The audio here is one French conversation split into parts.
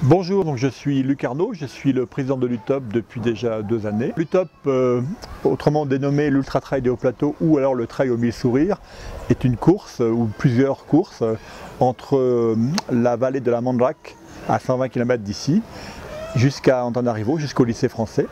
Bonjour, donc je suis Luc Arnaud, je suis le président de l'UTOP depuis déjà 2 années. L'UTOP, autrement dénommé l'Ultra Trail des Hauts Plateaux ou alors le Trail aux 1000 sourires, est une course ou plusieurs courses entre la vallée de la Mandrake à 120 km d'ici jusqu'à Antananarivo, jusqu'au lycée français.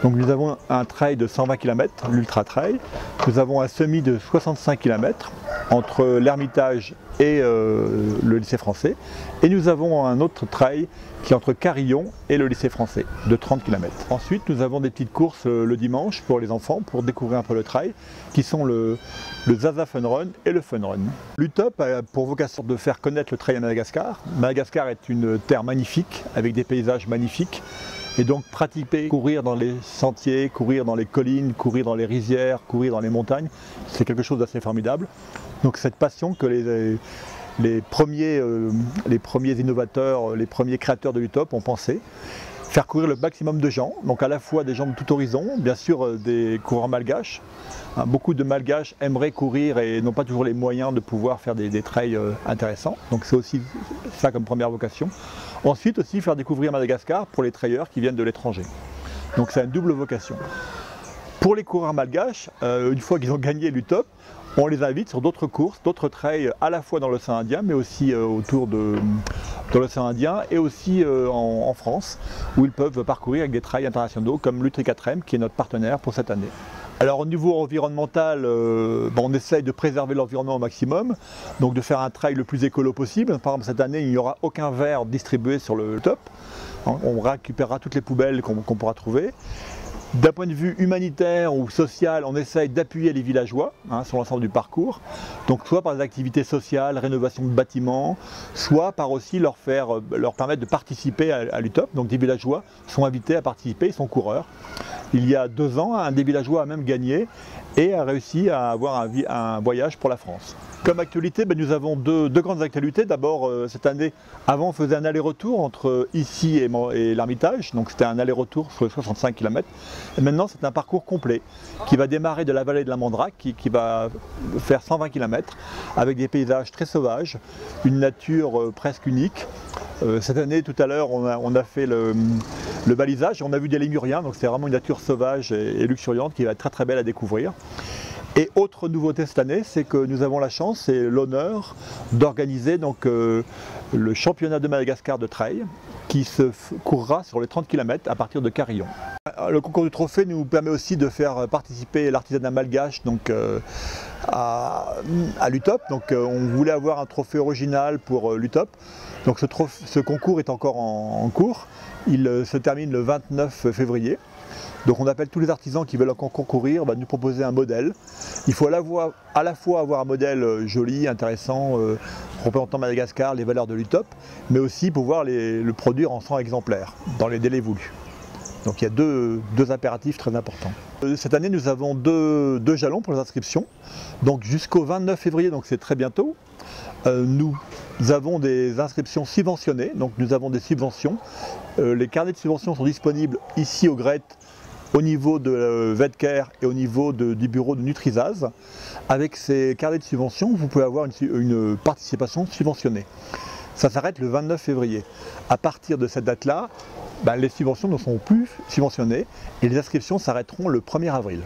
Donc nous avons un trail de 120 km, l'Ultra Trail. Nous avons un semi de 65 km entre l'Ermitage et le lycée français. Et nous avons un autre trail qui est entre Carillon et le lycée français de 30 km. Ensuite, nous avons des petites courses le dimanche pour les enfants pour découvrir un peu le trail, qui sont le Zaza Fun Run et le Fun Run. L'UTOP a pour vocation de faire connaître le trail à Madagascar. Madagascar est une terre magnifique avec des paysages magnifiques. Et donc pratiquer, courir dans les sentiers, courir dans les collines, courir dans les rizières, courir dans les montagnes, c'est quelque chose d'assez formidable. Donc cette passion que les premiers innovateurs, les premiers créateurs de l'UTOP ont pensé, faire courir le maximum de gens, donc à la fois des gens de tout horizon, bien sûr des coureurs malgaches. Beaucoup de malgaches aimeraient courir et n'ont pas toujours les moyens de pouvoir faire des trails intéressants, donc c'est aussi ça comme première vocation. Ensuite aussi faire découvrir Madagascar pour les trailleurs qui viennent de l'étranger. Donc c'est une double vocation. Pour les coureurs malgaches, une fois qu'ils ont gagné l'UTOP, on les invite sur d'autres courses, d'autres trails à la fois dans l'océan Indien, mais aussi autour de l'océan Indien et aussi en France, où ils peuvent parcourir avec des trails internationaux comme l'Utri4M qui est notre partenaire pour cette année. Alors au niveau environnemental, on essaye de préserver l'environnement au maximum, donc de faire un trail le plus écolo possible. Par exemple cette année, il n'y aura aucun verre distribué sur le top. On récupérera toutes les poubelles qu'on pourra trouver. D'un point de vue humanitaire ou social, on essaye d'appuyer les villageois sur l'ensemble du parcours. Donc soit par des activités sociales, rénovation de bâtiments, soit par aussi leur permettre de participer à l'UTOP. Donc des villageois sont invités à participer, ils sont coureurs. Il y a 2 ans, un des villageois a même gagné et a réussi à avoir un voyage pour la France. Comme actualité, nous avons deux grandes actualités. D'abord, cette année, avant on faisait un aller-retour entre ici et l'Ermitage, donc c'était un aller-retour sur les 65 km. Et maintenant, c'est un parcours complet qui va démarrer de la vallée de la Mandrake, qui va faire 120 km, avec des paysages très sauvages, une nature presque unique. Cette année, tout à l'heure, on a fait le balisage et on a vu des lémuriens, donc c'est vraiment une nature sauvage et luxuriante qui va être très très belle à découvrir. Et autre nouveauté cette année, c'est que nous avons la chance et l'honneur d'organiser le championnat de Madagascar de trail qui se courra sur les 30 km à partir de Carillon. Le concours du trophée nous permet aussi de faire participer l'artisanat malgache à l'UTOP. Donc on voulait avoir un trophée original pour l'UTOP. Donc ce concours est encore en cours. Il se termine le 29 février. Donc on appelle tous les artisans qui veulent encore concourir, nous proposer un modèle. Il faut à la fois avoir un modèle joli, intéressant, représentant Madagascar, les valeurs de l'UTOP, mais aussi pouvoir le produire en 100 exemplaires, dans les délais voulus. Donc il y a deux impératifs très importants. Cette année, nous avons deux jalons pour les inscriptions. Donc jusqu'au 29 février, donc c'est très bientôt, nous avons des inscriptions subventionnées. Donc nous avons des subventions. Les carnets de subventions sont disponibles ici au GRET, au niveau de Vedcare et au niveau du bureau de Nutrisaz. Avec ces carnets de subventions, vous pouvez avoir une participation subventionnée. Ça s'arrête le 29 février. À partir de cette date-là, les subventions ne seront plus subventionnées et les inscriptions s'arrêteront le 1er avril.